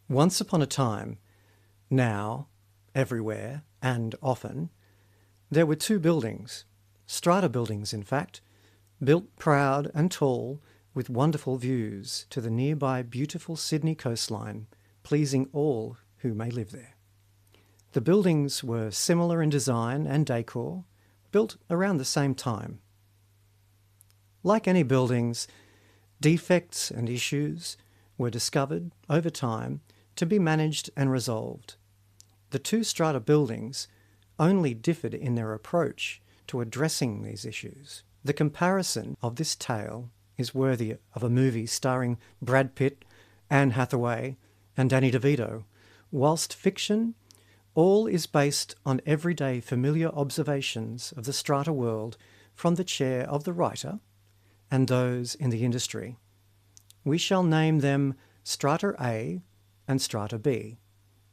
Once upon a time, now, everywhere, and often, there were two buildings, strata buildings in fact, built proud and tall with wonderful views to the nearby beautiful Sydney coastline, pleasing all who may live there. The buildings were similar in design and decor, built around the same time. Like any buildings, defects and issues were discovered over time to be managed and resolved. The two strata buildings only differed in their approach to addressing these issues. The comparison of this tale is worthy of a movie starring Brad Pitt, Anne Hathaway, and Danny DeVito. Whilst fiction, all is based on everyday familiar observations of the strata world from the chair of the writer and those in the industry. We shall name them Strata A and Strata B,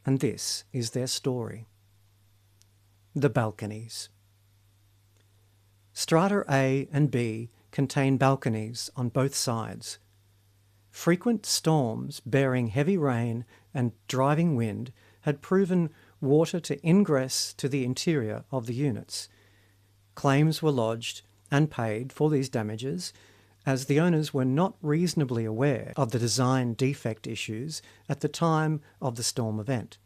and this is their story. The balconies. Strata A and B contain balconies on both sides. Frequent storms bearing heavy rain and driving wind had proven water to ingress to the interior of the units. Claims were lodged and paid for these damages, as the owners were not reasonably aware of the design defect issues at the time of the storm event.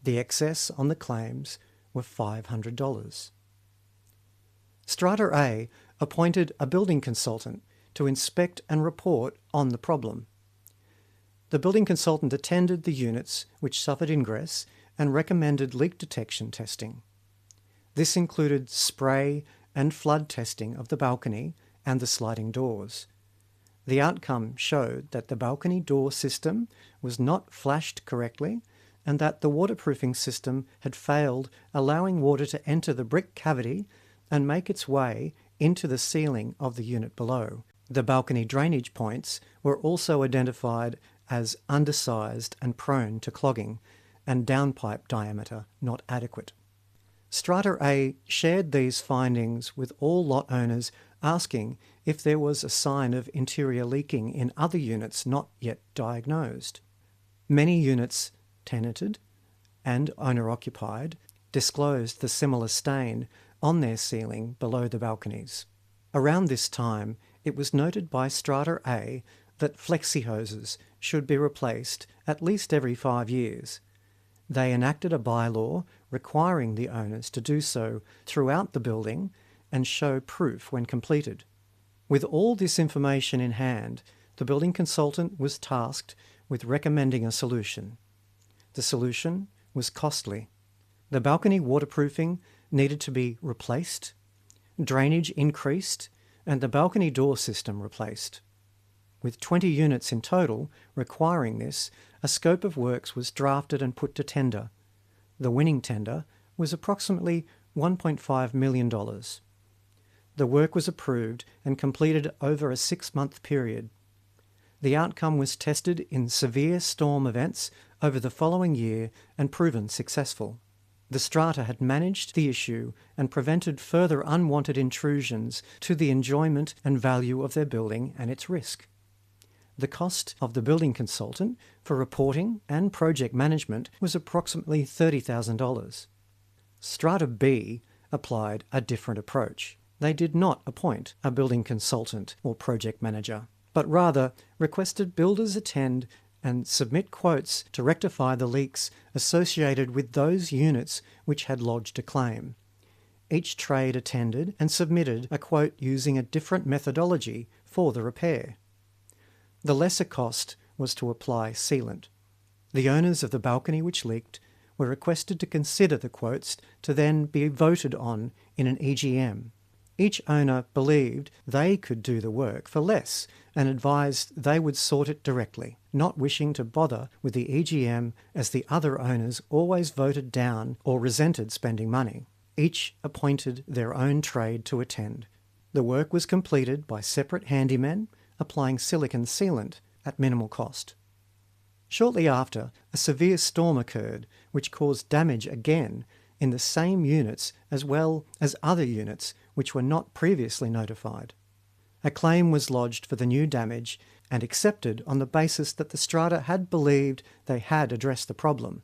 The excess on the claims were $500. Strata A appointed a building consultant to inspect and report on the problem. The building consultant attended the units which suffered ingress and recommended leak detection testing. This included spray and flood testing of the balcony and the sliding doors. The outcome showed that the balcony door system was not flashed correctly and that the waterproofing system had failed, allowing water to enter the brick cavity and make its way into the ceiling of the unit below. The balcony drainage points were also identified as undersized and prone to clogging, and downpipe diameter not adequate. Strata A shared these findings with all lot owners, asking if there was a sign of interior leaking in other units not yet diagnosed. Many units, tenanted and owner-occupied, disclosed the similar stain on their ceiling below the balconies. Around this time, it was noted by Strata A that flexi hoses should be replaced at least every 5 years. They enacted a bylaw requiring the owners to do so throughout the building and show proof when completed. With all this information in hand, the building consultant was tasked with recommending a solution. The solution was costly. The balcony waterproofing needed to be replaced, drainage increased, and the balcony door system replaced. With 20 units in total requiring this, a scope of works was drafted and put to tender. The winning tender was approximately $1.5 million. The work was approved and completed over a 6-month period. The outcome was tested in severe storm events over the following year and proven successful. The strata had managed the issue and prevented further unwanted intrusions to the enjoyment and value of their building and its risk. The cost of the building consultant for reporting and project management was approximately $30,000. Strata B applied a different approach. They did not appoint a building consultant or project manager, but rather requested builders attend and submit quotes to rectify the leaks associated with those units which had lodged a claim. Each trade attended and submitted a quote using a different methodology for the repair. The lesser cost was to apply sealant. The owners of the balcony which leaked were requested to consider the quotes to then be voted on in an EGM. Each owner believed they could do the work for less and advised they would sort it directly, not wishing to bother with the EGM as the other owners always voted down or resented spending money. Each appointed their own trade to attend. The work was completed by separate handymen applying silicon sealant at minimal cost. Shortly after, a severe storm occurred which caused damage again in the same units as well as other units which were not previously notified. A claim was lodged for the new damage and accepted on the basis that the strata had believed they had addressed the problem.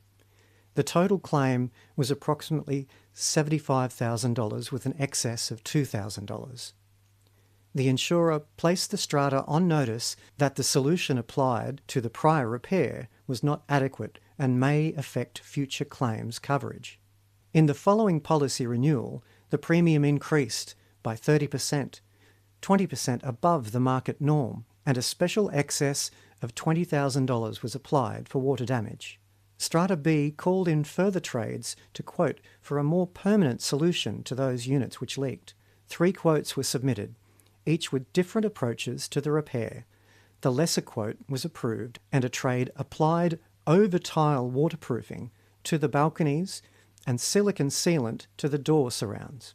The total claim was approximately $75,000 with an excess of $2,000. The insurer placed the strata on notice that the solution applied to the prior repair was not adequate and may affect future claims coverage. In the following policy renewal, the premium increased by 30%, 20% above the market norm, and a special excess of $20,000 was applied for water damage. Strata B called in further trades to quote for a more permanent solution to those units which leaked. 3 quotes were submitted, each with different approaches to the repair. The lesser quote was approved and a trade applied over-tile waterproofing to the balconies and silicon sealant to the door surrounds.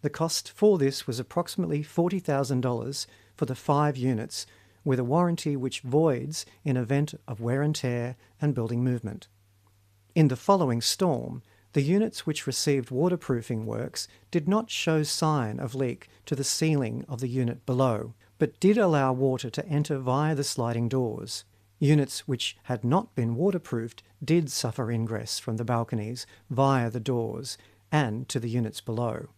The cost for this was approximately $40,000 for the 5 units, with a warranty which voids in event of wear and tear and building movement. In the following storm, the units which received waterproofing works did not show sign of leak to the ceiling of the unit below, but did allow water to enter via the sliding doors. Units which had not been waterproofed did suffer ingress from the balconies via the doors and to the units below.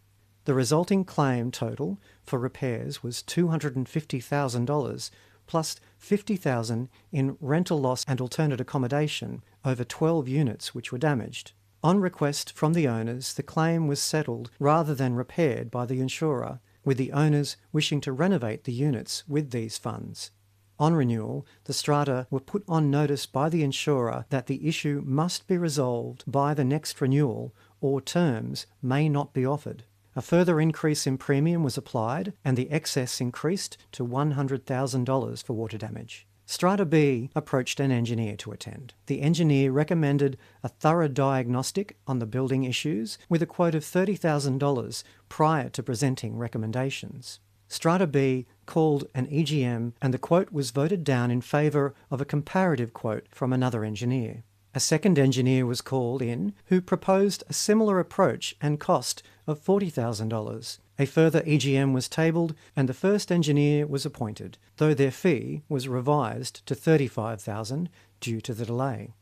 The resulting claim total for repairs was $250,000 plus $50,000 in rental loss and alternate accommodation over 12 units which were damaged. On request from the owners, the claim was settled rather than repaired by the insurer, with the owners wishing to renovate the units with these funds. On renewal, the strata were put on notice by the insurer that the issue must be resolved by the next renewal or terms may not be offered. A further increase in premium was applied and the excess increased to $100,000 for water damage. Strata B approached an engineer to attend. The engineer recommended a thorough diagnostic on the building issues with a quote of $30,000 prior to presenting recommendations. Strata B called an EGM and the quote was voted down in favour of a comparative quote from another engineer. A second engineer was called in who proposed a similar approach and cost of $40,000. A further EGM was tabled and the first engineer was appointed, though their fee was revised to $35,000 due to the delay.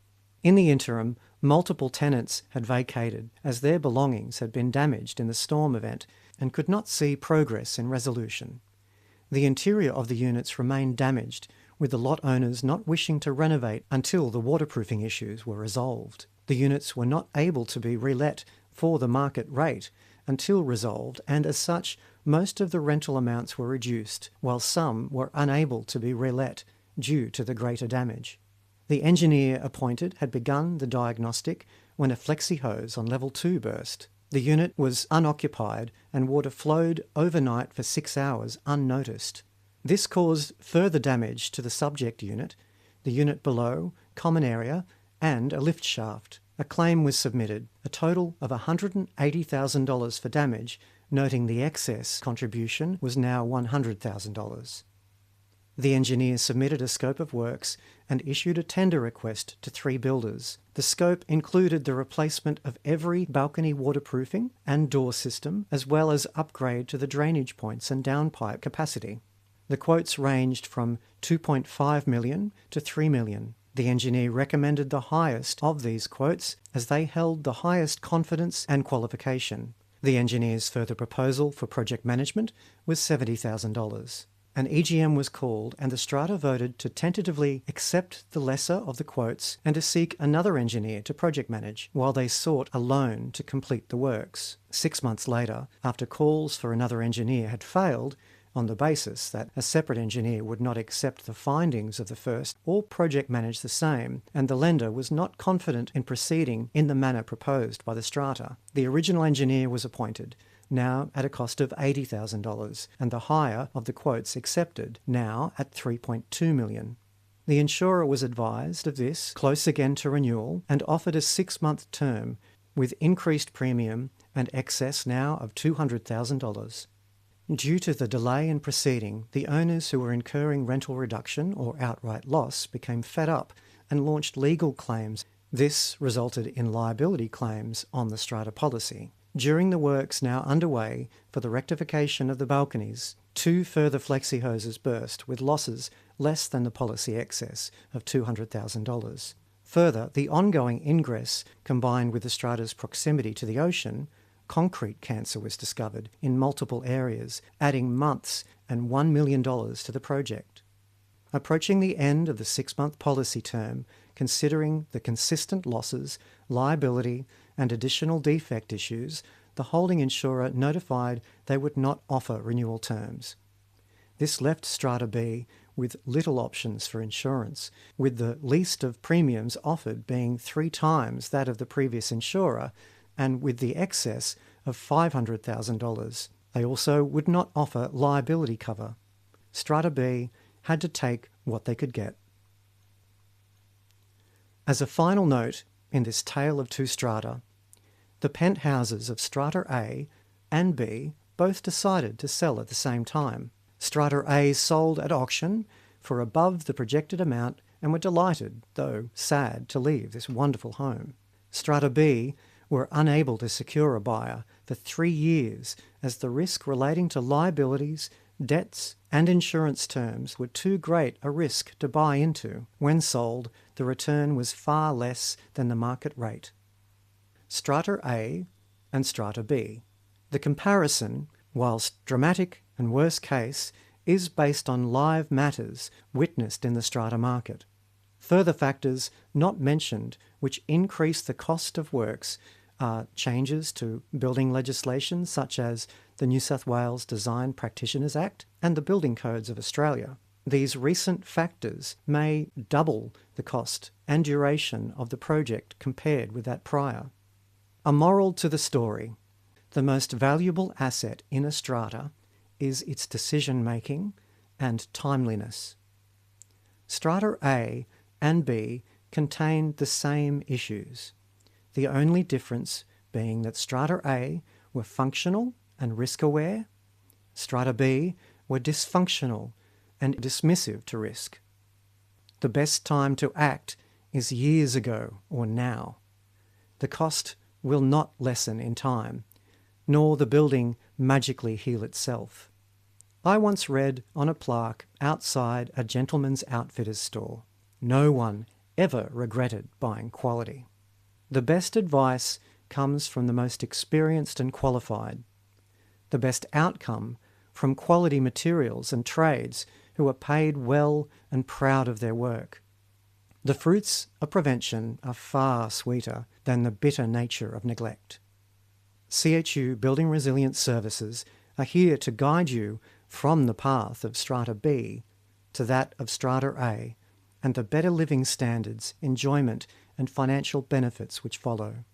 In the interim, multiple tenants had vacated as their belongings had been damaged in the storm event and could not see progress in resolution. The interior of the units remained damaged, with the lot owners not wishing to renovate until the waterproofing issues were resolved. The units were not able to be relet for the market rate until resolved, and as such, most of the rental amounts were reduced, while some were unable to be relet due to the greater damage. The engineer appointed had begun the diagnostic when a flexi hose on level 2 burst. The unit was unoccupied and water flowed overnight for 6 hours unnoticed. This caused further damage to the subject unit, the unit below, common area, and a lift shaft. A claim was submitted, a total of $180,000 for damage, noting the excess contribution was now $100,000. The engineer submitted a scope of works and issued a tender request to 3 builders. The scope included the replacement of every balcony waterproofing and door system, as well as upgrade to the drainage points and downpipe capacity. The quotes ranged from $2.5 million to $3 million. The engineer recommended the highest of these quotes as they held the highest confidence and qualification. The engineer's further proposal for project management was $70,000. An EGM was called and the strata voted to tentatively accept the lesser of the quotes and to seek another engineer to project manage while they sought a loan to complete the works. 6 months later, after calls for another engineer had failed, on the basis that a separate engineer would not accept the findings of the first or project manage the same, and the lender was not confident in proceeding in the manner proposed by the strata. The original engineer was appointed, now at a cost of $80,000, and the higher of the quotes accepted, now at $3.2 million. The insurer was advised of this, close again to renewal, and offered a 6-month term with increased premium and excess now of $200,000. Due to the delay in proceeding, the owners who were incurring rental reduction or outright loss became fed up and launched legal claims. This resulted in liability claims on the strata policy. During the works now underway for the rectification of the balconies, 2 further flexi hoses burst with losses less than the policy excess of $200,000. Further, the ongoing ingress combined with the strata's proximity to the ocean, concrete cancer was discovered in multiple areas, adding months and $1 million to the project. Approaching the end of the 6-month policy term, considering the consistent losses, liability and additional defect issues, the holding insurer notified they would not offer renewal terms. This left Strata B with little options for insurance, with the least of premiums offered being 3 times that of the previous insurer and with the excess of $500,000. They also would not offer liability cover. Strata B had to take what they could get. As a final note in this tale of 2 strata, the penthouses of Strata A and B both decided to sell at the same time. Strata A sold at auction for above the projected amount and were delighted, though sad, to leave this wonderful home. Strata B were unable to secure a buyer for 3 years as the risk relating to liabilities, debts and insurance terms were too great a risk to buy into. When sold, the return was far less than the market rate. Strata A and Strata B. The comparison, whilst dramatic and worst case, is based on live matters witnessed in the strata market. Further factors not mentioned which increase the cost of works are changes to building legislation such as the New South Wales Design Practitioners Act and the Building Codes of Australia. These recent factors may double the cost and duration of the project compared with that prior. A moral to the story: the most valuable asset in a strata is its decision-making and timeliness. Strata A and B contain the same issues, the only difference being that Strata A were functional and risk-aware, Strata B were dysfunctional and dismissive to risk. The best time to act is years ago or now. The cost will not lessen in time, nor the building magically heal itself. I once read on a plaque outside a gentleman's outfitter's store, "No one ever regretted buying quality." The best advice comes from the most experienced and qualified. The best outcome from quality materials and trades who are paid well and proud of their work. The fruits of prevention are far sweeter than the bitter nature of neglect. CHU Building Resilience Services are here to guide you from the path of Strata B to that of Strata A and the better living standards, enjoyment and financial benefits which follow.